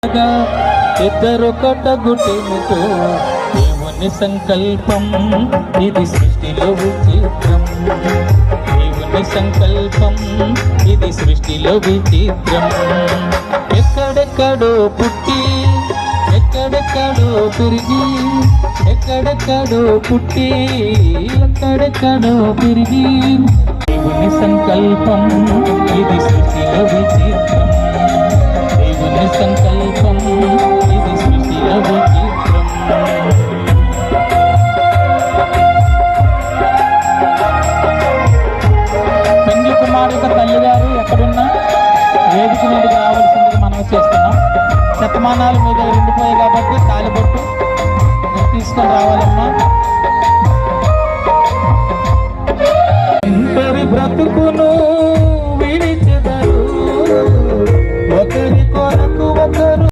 ఇద్దరు కట్టగుటెముతో దేవుని సంకల్పం ఇది సృష్టిలో విచిత్రం. దేవుని సంకల్పం ఇది సృష్టిలో విచిత్రం. ఎక్కడెక్కడో పుట్టి ఎక్కడెక్కడో పెరిగి ఎక్కడెక్కడో పుట్టి ఎక్కడెక్కడో పెరిగి దేవుని సంకల్పం ఇది సృష్టిలో విచిత్రం. దేవుని సంకల్పం ఇది సృష్టిలో విచిత్రం. పెండ్లి కుమారుక తల్లి గారు ఎక్కడున్నా వేదిక మీదకి రావాల్సిందిగా మనం చేస్తున్నాం. శతమానాలు మీద ఉండిపోయాయి కాబట్టి తాలిబొట్టు తీసుకొని రావాలమ్మా. బ్రతుకును విడిచెదరు ఒకరి కొరకు ఒకరు